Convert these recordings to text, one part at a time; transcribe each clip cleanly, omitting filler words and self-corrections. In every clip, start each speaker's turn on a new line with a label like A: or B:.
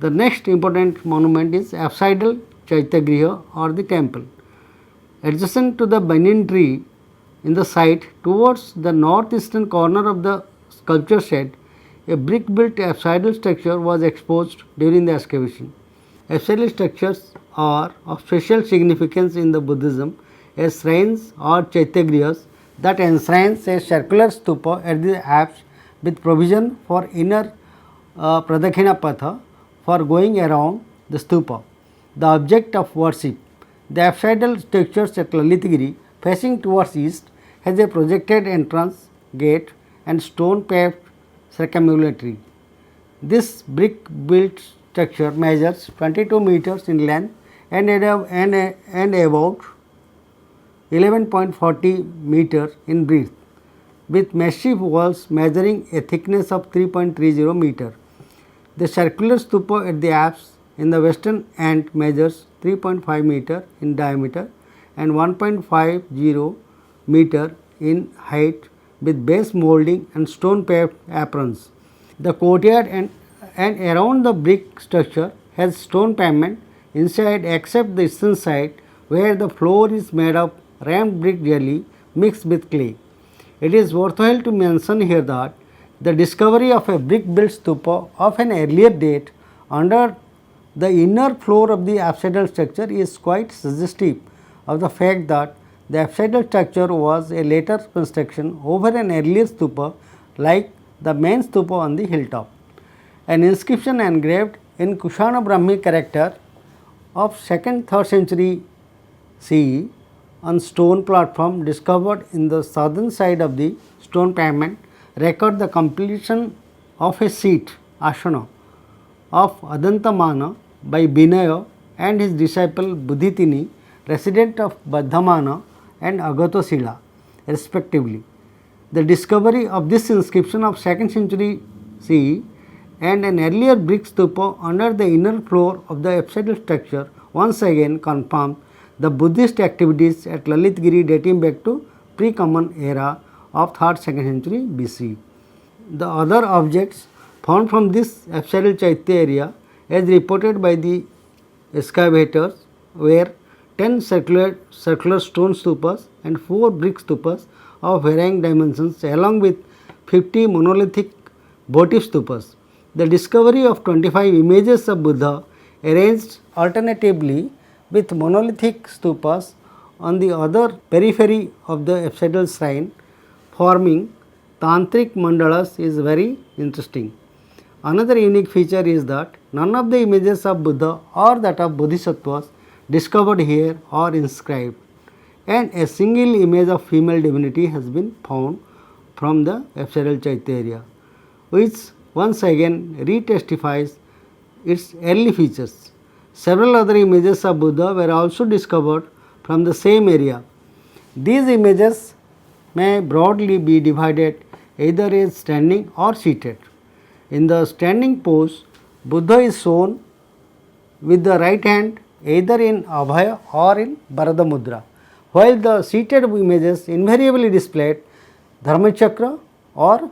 A: The next important monument is apsidal Chaitagriha or the temple. Adjacent to the banyan tree in the site towards the northeastern corner of the sculpture shed, a brick built apsidal structure was exposed during the excavation. Apsidal structures are of special significance in the Buddhism as shrines or Chaitagrihas that enshrines a circular stupa at the apse with provision for inner Pradakshina Patha for going around the stupa. The object of worship. The apsidal structures at Lalitgiri facing towards east has a projected entrance gate and stone paved circumambulatory. This brick built structure measures 22 meters in length and about 11.40 meters in breadth, with massive walls measuring a thickness of 3.30 meters. The circular stupa at the apse in the western end measures 3.5 meter in diameter and 1.50 meter in height with base molding and stone paved aprons. The courtyard and around the brick structure has stone pavement inside except the eastern side where the floor is made of rammed brick jelly mixed with clay. It is worthwhile to mention here that the discovery of a brick built stupa of an earlier date under the inner floor of the apsidal structure is quite suggestive of the fact that the apsidal structure was a later construction over an earlier stupa like the main stupa on the hilltop. An inscription engraved in Kushana Brahmi character of 2nd 3rd century CE on stone platform discovered in the southern side of the stone pavement record the completion of a seat asana of Adantamana by Binaya and his disciple Buddhitini, resident of Baddhamana and Agatosila respectively. The discovery of this inscription of 2nd century CE and an earlier brick stupa under the inner floor of the apsidal structure once again confirmed the Buddhist activities at Lalitgiri dating back to pre-common era of 3rd 2nd century BC. The other objects found from this apsidal Chaitya area as reported by the excavators were 10 circular stone stupas and 4 brick stupas of varying dimensions along with 50 monolithic votive stupas. The discovery of 25 images of Buddha arranged alternatively with monolithic stupas on the other periphery of the apsidal shrine forming tantric mandalas is very interesting. Another unique feature is that none of the images of Buddha or that of Bodhisattvas discovered here are inscribed, and a single image of female divinity has been found from the apsidal Chaitya area, which once again retestifies its early features. Several other images of Buddha were also discovered from the same area. These images may broadly be divided either as standing or seated. In the standing pose, Buddha is shown with the right hand either in Abhaya or in Varada Mudra, while the seated images invariably displayed Dharmachakra or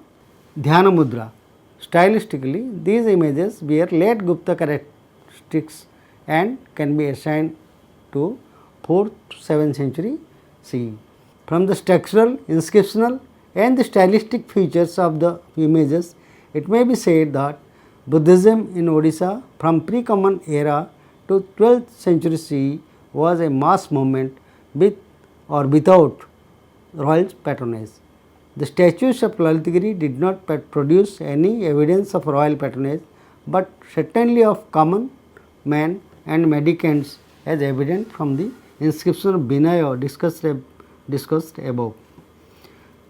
A: Dhyana Mudra. Stylistically, these images bear late Gupta characteristics and can be assigned to 4th to 7th century CE. From the structural, inscriptional and the stylistic features of the images, it may be said that Buddhism in Odisha from pre-common era to 12th century CE was a mass movement with or without royal patronage. The statues of Lalitgiri did not produce any evidence of royal patronage, but certainly of common man and mendicants as evident from the inscription of Binaya discussed above.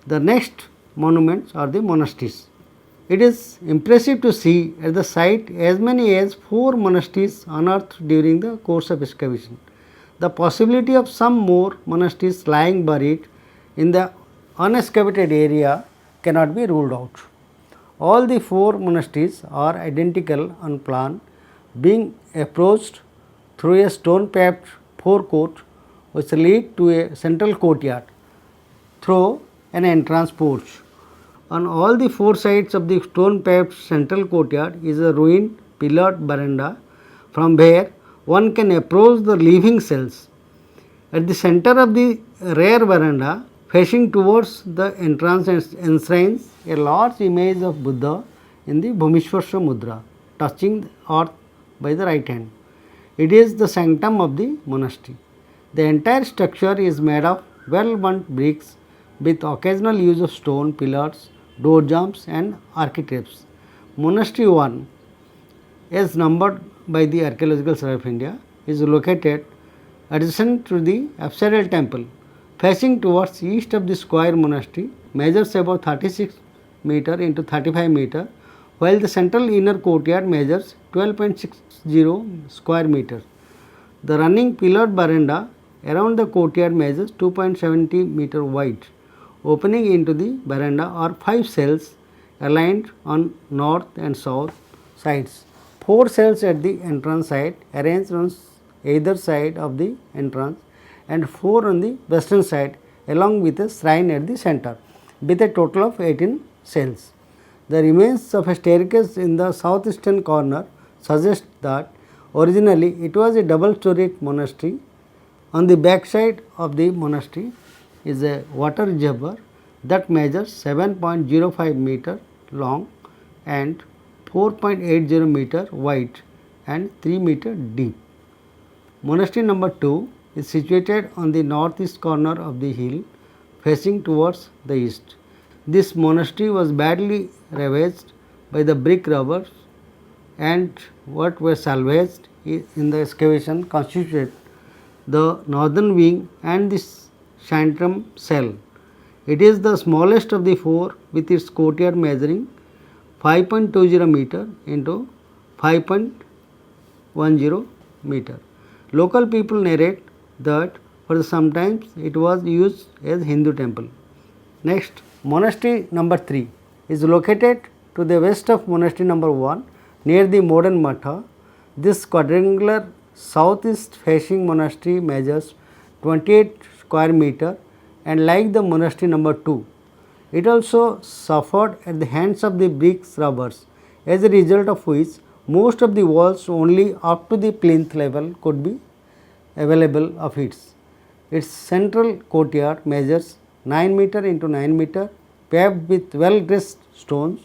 A: The next monuments are the monasteries. It is impressive to see at the site as many as 4 monasteries unearthed during the course of excavation. The possibility of some more monasteries lying buried in the unexcavated area cannot be ruled out. All the 4 monasteries are identical on plan, being approached through a stone paved forecourt which lead to a central courtyard through an entrance porch. On all the 4 sides of the stone paved central courtyard is a ruined pillared veranda from where one can approach the living cells. At the center of the rear veranda, facing towards the entrance, enshrines a large image of Buddha in the Bhumishwarsha Mudra, touching the earth by the right hand. It is the sanctum of the monastery. The entire structure is made of well-burnt bricks with occasional use of stone pillars, door jambs and architraves. Monastery 1, as numbered by the Archaeological Survey of India, is located adjacent to the Apsidal temple, facing towards east of the square monastery, measures about 36 meter into 35 meter, while the central inner courtyard measures 12.60 square meters. The running pillared veranda around the courtyard measures 2.70 meter wide. Opening into the veranda are 5 cells aligned on north and south sides. 4 cells at the entrance side arranged on either side of the entrance and 4 on the western side along with a shrine at the center with a total of 18 cells. The remains of a staircase in the southeastern corner suggest that originally it was a double storied monastery. On the back side of the monastery is a water reservoir that measures 7.05 meter long and 4.80 meter wide and 3 meter deep. Monastery number 2 is situated on the northeast corner of the hill facing towards the east. This monastery was badly ravaged by the brick robbers, and what were salvaged in the excavation constituted the northern wing and the sanctum cell. It is the smallest of the 4 with its courtyard measuring 5.20 meter into 5.10 meter. Local people narrate that for some times it was used as Hindu temple. Next, monastery number 3 is located to the west of monastery number 1 near the modern Matha. This quadrangular southeast facing monastery measures 28 square meter, and like the monastery number 2, it also suffered at the hands of the brick robbers, as a result of which most of the walls only up to the plinth level could be available of its. Its central courtyard measures 9 meter into 9 meter, paved with well dressed stones.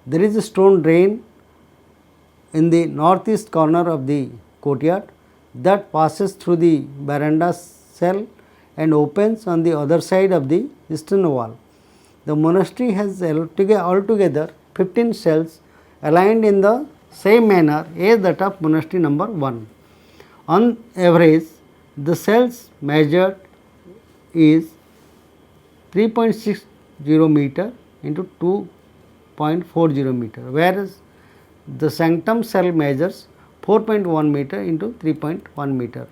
A: There is a stone drain in the northeast corner of the courtyard that passes through the veranda cell and opens on the other side of the eastern wall. The monastery has altogether 15 cells aligned in the same manner as that of monastery number 1. On average, the cells measured is 3.60 meter into 2.40 meter, whereas the sanctum cell measures 4.1 meter into 3.1 meter.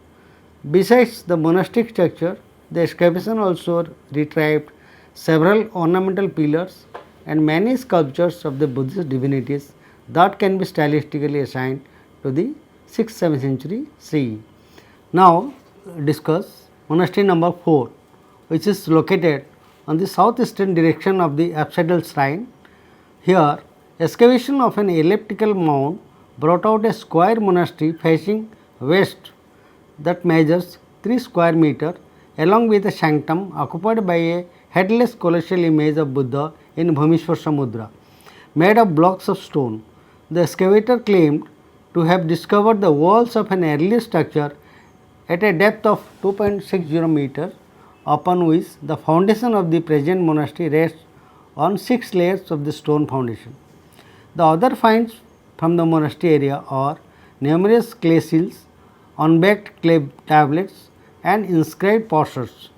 A: Besides the monastic structure, the excavation also retrieved several ornamental pillars and many sculptures of the Buddhist divinities that can be stylistically assigned to the 6th-7th century CE. Now, discuss monastery number 4, which is located on the southeastern direction of the apsidal shrine. Here, excavation of an elliptical mound brought out a square monastery facing west that measures 3 square meter, along with a sanctum occupied by a headless colossal image of Buddha in Bhumishwarsha Mudra, made of blocks of stone. The excavator claimed to have discovered the walls of an earlier structure at a depth of 2.60 meter, upon which the foundation of the present monastery rests on 6 layers of the stone foundation. The other finds from the monastery area are numerous clay seals, unbaked clay tablets and inscribed posters